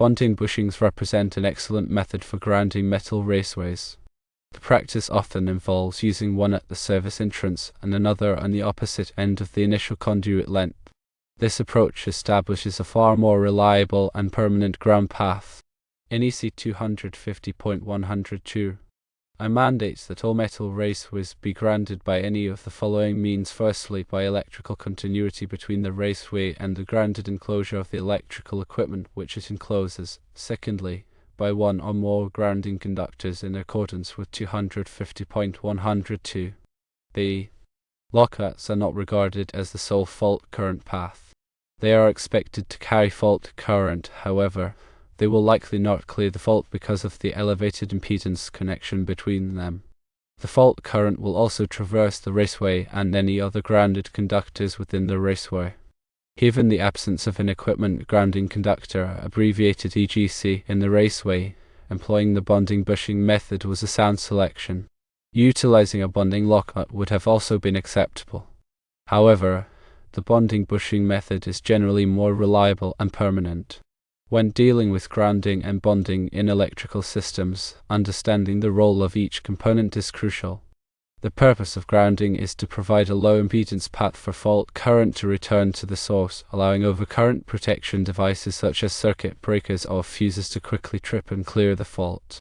Bonding bushings represent an excellent method for grounding metal raceways. The practice often involves using one at the service entrance and another on the opposite end of the initial conduit length. This approach establishes a far more reliable and permanent ground path. NEC 250.102 mandates that all metal raceways be grounded by any of the following means. Firstly, by electrical continuity between the raceway and the grounded enclosure of the electrical equipment which it encloses. Secondly, by one or more grounding conductors in accordance with 250.102. The locknuts are not regarded as the sole fault current path. They are expected to carry fault current, however, they will likely not clear the fault because of the elevated impedance connection between them. The fault current will also traverse the raceway and any other grounded conductors within the raceway. Even the absence of an equipment grounding conductor, abbreviated EGC, in the raceway, employing the bonding bushing method was a sound selection. Utilizing a bonding locknut would have also been acceptable. However, the bonding bushing method is generally more reliable and permanent. When dealing with grounding and bonding in electrical systems, understanding the role of each component is crucial. The purpose of grounding is to provide a low impedance path for fault current to return to the source, allowing overcurrent protection devices such as circuit breakers or fuses to quickly trip and clear the fault.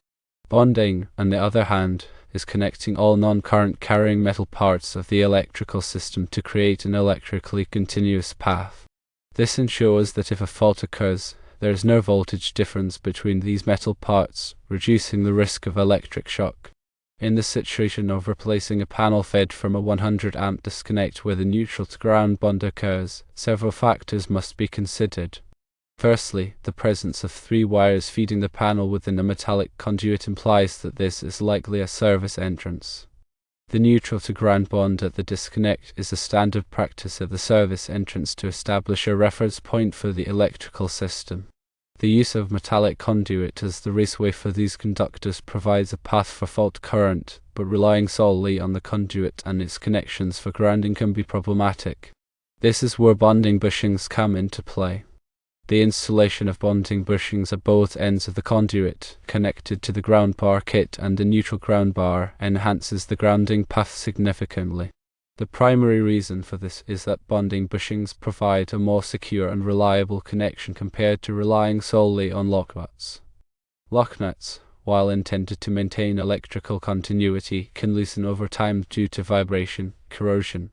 Bonding, on the other hand, is connecting all non-current carrying metal parts of the electrical system to create an electrically continuous path. This ensures that if a fault occurs, there is no voltage difference between these metal parts, reducing the risk of electric shock. In the situation of replacing a panel fed from a 100 amp disconnect where the neutral to ground bond occurs, several factors must be considered. Firstly, the presence of 3 wires feeding the panel within a metallic conduit implies that this is likely a service entrance. The neutral to ground bond at the disconnect is a standard practice at the service entrance to establish a reference point for the electrical system. The use of metallic conduit as the raceway for these conductors provides a path for fault current, but relying solely on the conduit and its connections for grounding can be problematic. This is where bonding bushings come into play. The installation of bonding bushings at both ends of the conduit, connected to the ground bar kit and the neutral ground bar, enhances the grounding path significantly. The primary reason for this is that bonding bushings provide a more secure and reliable connection compared to relying solely on locknuts. Locknuts, while intended to maintain electrical continuity, can loosen over time due to vibration, corrosion,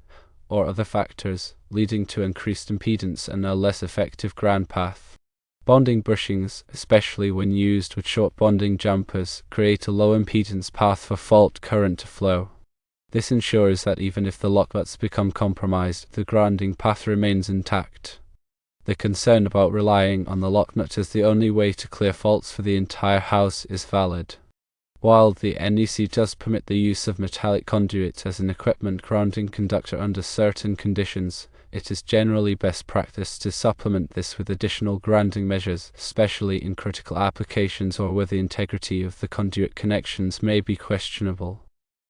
or other factors, leading to increased impedance and a less effective ground path. Bonding bushings, especially when used with short bonding jumpers, create a low impedance path for fault current to flow. This ensures that even if the locknuts become compromised, the grounding path remains intact. The concern about relying on the locknut as the only way to clear faults for the entire house is valid. While the NEC does permit the use of metallic conduit as an equipment grounding conductor under certain conditions, it is generally best practice to supplement this with additional grounding measures, especially in critical applications or where the integrity of the conduit connections may be questionable.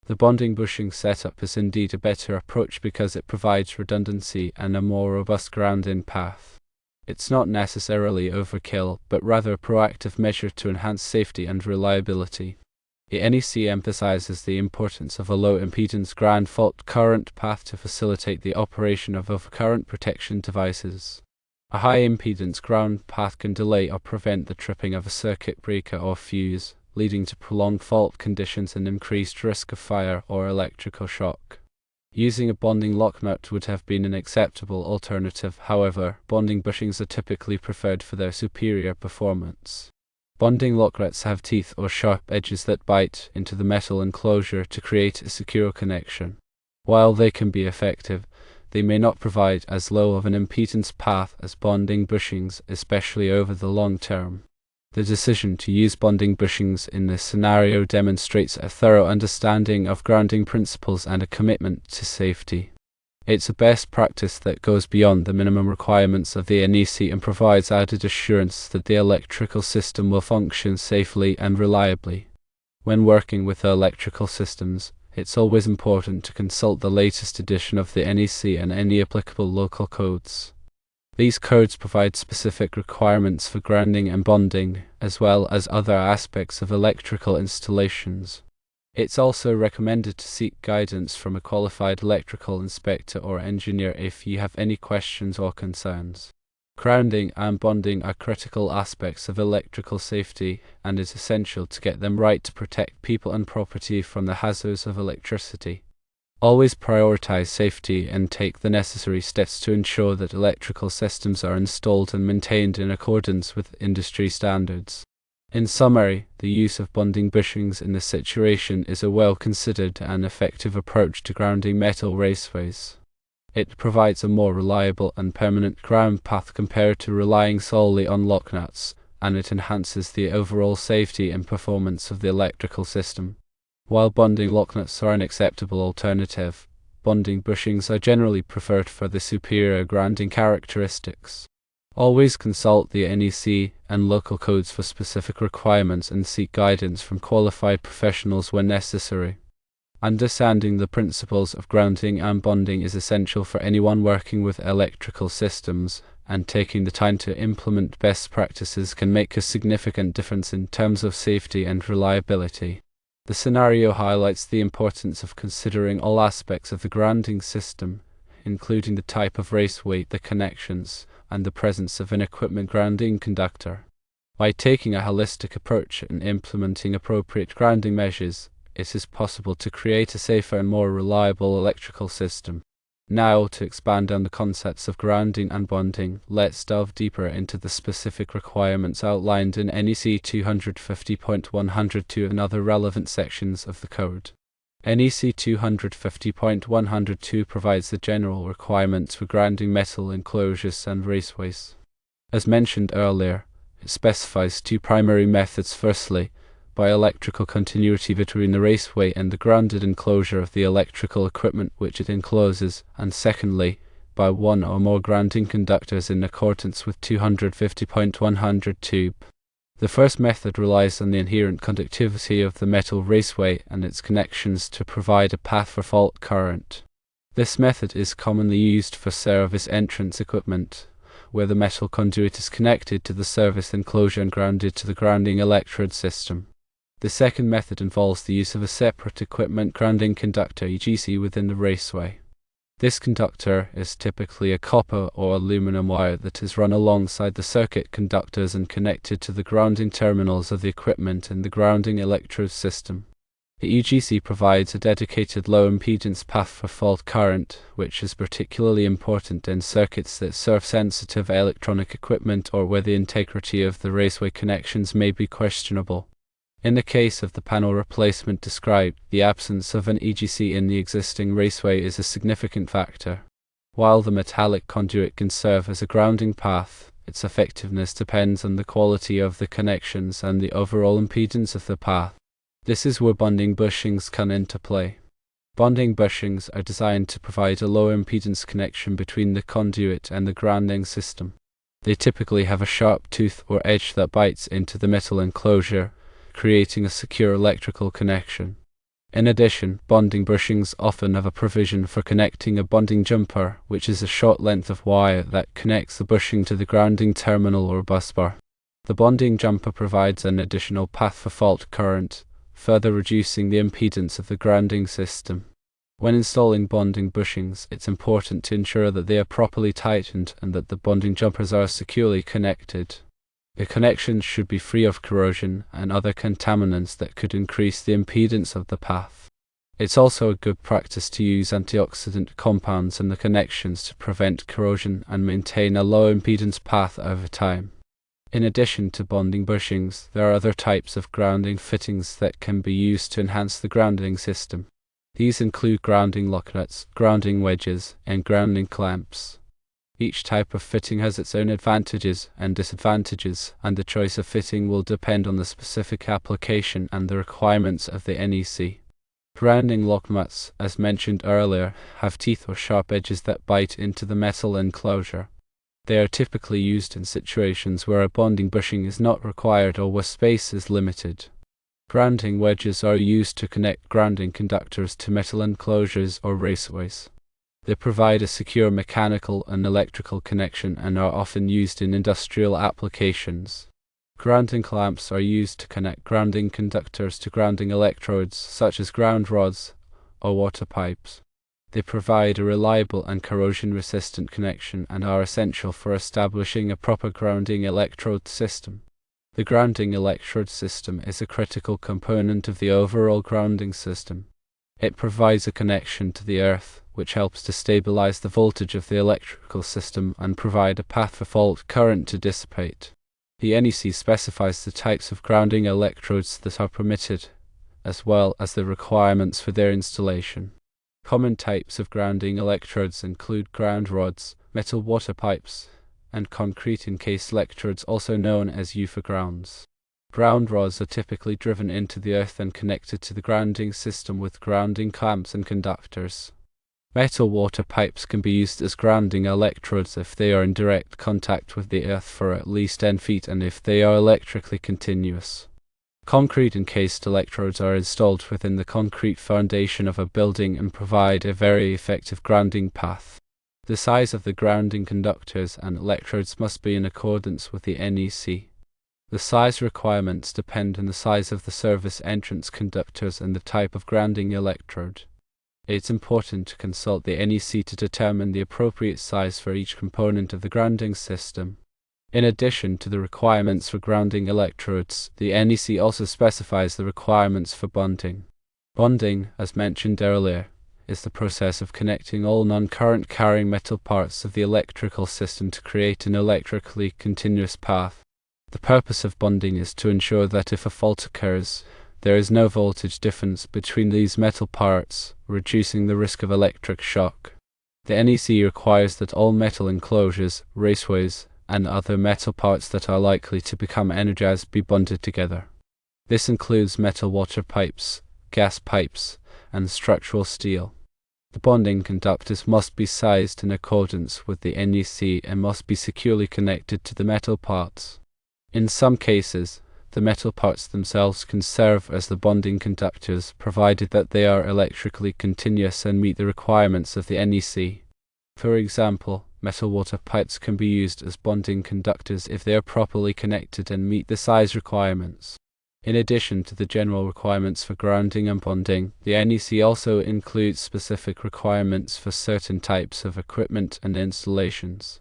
The bonding bushing setup is indeed a better approach because it provides redundancy and a more robust grounding path. It's not necessarily overkill, but rather a proactive measure to enhance safety and reliability. The NEC emphasizes the importance of a low impedance ground fault current path to facilitate the operation of overcurrent protection devices. A high impedance ground path can delay or prevent the tripping of a circuit breaker or fuse, leading to prolonged fault conditions and increased risk of fire or electrical shock. Using a bonding locknut would have been an acceptable alternative, however, bonding bushings are typically preferred for their superior performance. Bonding locknuts have teeth or sharp edges that bite into the metal enclosure to create a secure connection. While they can be effective, they may not provide as low of an impedance path as bonding bushings, especially over the long term. The decision to use bonding bushings in this scenario demonstrates a thorough understanding of grounding principles and a commitment to safety. It's a best practice that goes beyond the minimum requirements of the NEC and provides added assurance that the electrical system will function safely and reliably. When working with electrical systems, it's always important to consult the latest edition of the NEC and any applicable local codes. These codes provide specific requirements for grounding and bonding, as well as other aspects of electrical installations. It's also recommended to seek guidance from a qualified electrical inspector or engineer if you have any questions or concerns. Grounding and bonding are critical aspects of electrical safety, and it's essential to get them right to protect people and property from the hazards of electricity. Always prioritize safety and take the necessary steps to ensure that electrical systems are installed and maintained in accordance with industry standards. In summary, the use of bonding bushings in this situation is a well-considered and effective approach to grounding metal raceways. It provides a more reliable and permanent ground path compared to relying solely on lock nuts, and it enhances the overall safety and performance of the electrical system. While bonding lock nuts are an acceptable alternative, bonding bushings are generally preferred for the superior grounding characteristics. Always consult the NEC and local codes for specific requirements and seek guidance from qualified professionals when necessary. Understanding the principles of grounding and bonding is essential for anyone working with electrical systems, and taking the time to implement best practices can make a significant difference in terms of safety and reliability. The scenario highlights the importance of considering all aspects of the grounding system, including the type of raceway, the connections, and the presence of an equipment grounding conductor. By taking a holistic approach and implementing appropriate grounding measures, it is possible to create a safer and more reliable electrical system. Now, to expand on the concepts of grounding and bonding, let's delve deeper into the specific requirements outlined in NEC 250.102 and other relevant sections of the code. NEC 250.102 provides the general requirements for grounding metal enclosures and raceways. As mentioned earlier, it specifies two primary methods. Firstly, by electrical continuity between the raceway and the grounded enclosure of the electrical equipment which it encloses, and secondly, by one or more grounding conductors in accordance with 250.102. The first method relies on the inherent conductivity of the metal raceway and its connections to provide a path for fault current. This method is commonly used for service entrance equipment, where the metal conduit is connected to the service enclosure and grounded to the grounding electrode system. The second method involves the use of a separate equipment grounding conductor (EGC) within the raceway. This conductor is typically a copper or aluminum wire that is run alongside the circuit conductors and connected to the grounding terminals of the equipment in the grounding electrode system. The EGC provides a dedicated low-impedance path for fault current, which is particularly important in circuits that serve sensitive electronic equipment or where the integrity of the raceway connections may be questionable. In the case of the panel replacement described, the absence of an EGC in the existing raceway is a significant factor. While the metallic conduit can serve as a grounding path, its effectiveness depends on the quality of the connections and the overall impedance of the path. This is where bonding bushings come into play. Bonding bushings are designed to provide a low impedance connection between the conduit and the grounding system. They typically have a sharp tooth or edge that bites into the metal enclosure, creating a secure electrical connection. In addition, bonding bushings often have a provision for connecting a bonding jumper, which is a short length of wire that connects the bushing to the grounding terminal or busbar. The bonding jumper provides an additional path for fault current, further reducing the impedance of the grounding system. When installing bonding bushings, it's important to ensure that they are properly tightened and that the bonding jumpers are securely connected. The connections should be free of corrosion and other contaminants that could increase the impedance of the path. It's also a good practice to use antioxidant compounds in the connections to prevent corrosion and maintain a low impedance path over time. In addition to bonding bushings, there are other types of grounding fittings that can be used to enhance the grounding system. These include grounding lock nuts, grounding wedges, and grounding clamps. Each type of fitting has its own advantages and disadvantages, and the choice of fitting will depend on the specific application and the requirements of the NEC. Grounding lock nuts, as mentioned earlier, have teeth or sharp edges that bite into the metal enclosure. They are typically used in situations where a bonding bushing is not required or where space is limited. Grounding wedges are used to connect grounding conductors to metal enclosures or raceways. They provide a secure mechanical and electrical connection and are often used in industrial applications. Grounding clamps are used to connect grounding conductors to grounding electrodes, such as ground rods or water pipes. They provide a reliable and corrosion-resistant connection and are essential for establishing a proper grounding electrode system. The grounding electrode system is a critical component of the overall grounding system. It provides a connection to the earth, which helps to stabilize the voltage of the electrical system and provide a path for fault current to dissipate. The NEC specifies the types of grounding electrodes that are permitted, as well as the requirements for their installation. Common types of grounding electrodes include ground rods, metal water pipes, and concrete encased electrodes, also known as UFA grounds. Ground rods are typically driven into the earth and connected to the grounding system with grounding clamps and conductors. Metal water pipes can be used as grounding electrodes if they are in direct contact with the earth for at least 10 feet and if they are electrically continuous. Concrete encased electrodes are installed within the concrete foundation of a building and provide a very effective grounding path. The size of the grounding conductors and electrodes must be in accordance with the NEC. The size requirements depend on the size of the service entrance conductors and the type of grounding electrode. It's important to consult the NEC to determine the appropriate size for each component of the grounding system. In addition to the requirements for grounding electrodes, the NEC also specifies the requirements for bonding. Bonding, as mentioned earlier, is the process of connecting all non-current carrying metal parts of the electrical system to create an electrically continuous path. The purpose of bonding is to ensure that if a fault occurs, there is no voltage difference between these metal parts, reducing the risk of electric shock. The NEC requires that all metal enclosures, raceways, and other metal parts that are likely to become energized be bonded together. This includes metal water pipes, gas pipes, and structural steel. The bonding conductors must be sized in accordance with the NEC and must be securely connected to the metal parts. In some cases, the metal parts themselves can serve as the bonding conductors, provided that they are electrically continuous and meet the requirements of the NEC. For example, metal water pipes can be used as bonding conductors if they are properly connected and meet the size requirements. In addition to the general requirements for grounding and bonding, the NEC also includes specific requirements for certain types of equipment and installations.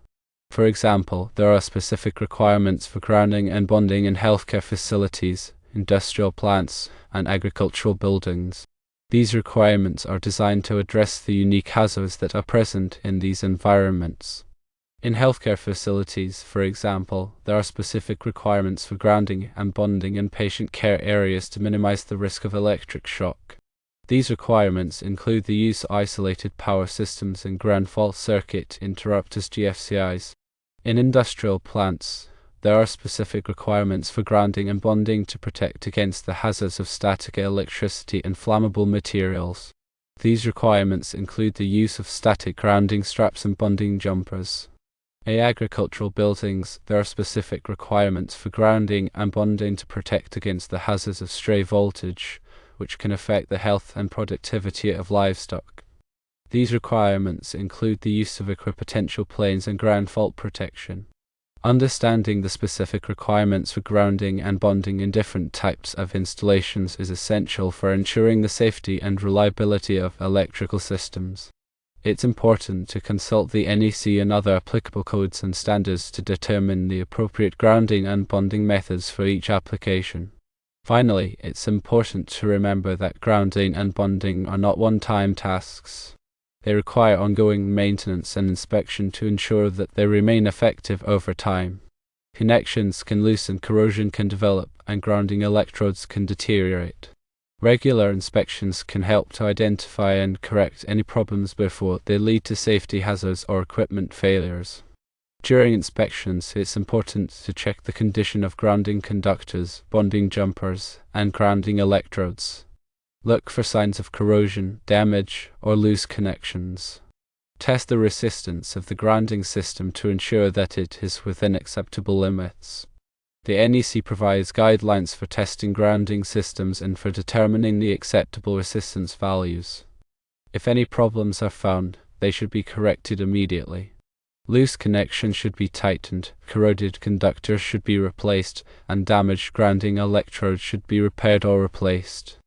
For example, there are specific requirements for grounding and bonding in healthcare facilities, industrial plants, and agricultural buildings. These requirements are designed to address the unique hazards that are present in these environments. In healthcare facilities, for example, there are specific requirements for grounding and bonding in patient care areas to minimize the risk of electric shock. These requirements include the use of isolated power systems and ground fault circuit interrupters (GFCIs). In industrial plants, there are specific requirements for grounding and bonding to protect against the hazards of static electricity and flammable materials. These requirements include the use of static grounding straps and bonding jumpers. In agricultural buildings, there are specific requirements for grounding and bonding to protect against the hazards of stray voltage, which can affect the health and productivity of livestock. These requirements include the use of equipotential planes and ground fault protection. Understanding the specific requirements for grounding and bonding in different types of installations is essential for ensuring the safety and reliability of electrical systems. It's important to consult the NEC and other applicable codes and standards to determine the appropriate grounding and bonding methods for each application. Finally, it's important to remember that grounding and bonding are not one-time tasks. They require ongoing maintenance and inspection to ensure that they remain effective over time. Connections can loosen, corrosion can develop, and grounding electrodes can deteriorate. Regular inspections can help to identify and correct any problems before they lead to safety hazards or equipment failures. During inspections, it's important to check the condition of grounding conductors, bonding jumpers, and grounding electrodes. Look for signs of corrosion, damage, or loose connections. Test the resistance of the grounding system to ensure that it is within acceptable limits. The NEC provides guidelines for testing grounding systems and for determining the acceptable resistance values. If any problems are found, they should be corrected immediately. Loose connections should be tightened, corroded conductors should be replaced, and damaged grounding electrodes should be repaired or replaced.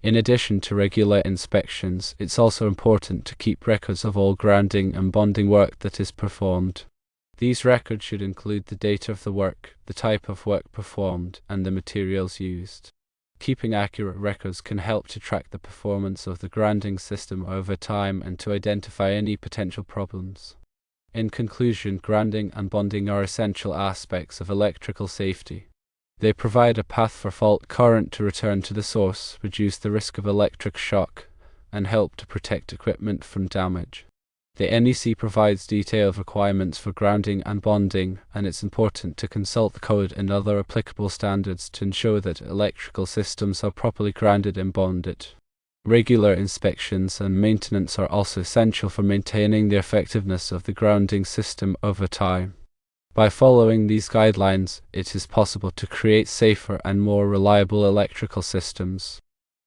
In addition to regular inspections, it's also important to keep records of all grounding and bonding work that is performed. These records should include the date of the work, the type of work performed, and the materials used. Keeping accurate records can help to track the performance of the grounding system over time and to identify any potential problems. In conclusion, grounding and bonding are essential aspects of electrical safety. They provide a path for fault current to return to the source, reduce the risk of electric shock, and help to protect equipment from damage. The NEC provides detailed requirements for grounding and bonding, and it's important to consult the code and other applicable standards to ensure that electrical systems are properly grounded and bonded. Regular inspections and maintenance are also essential for maintaining the effectiveness of the grounding system over time. By following these guidelines, it is possible to create safer and more reliable electrical systems.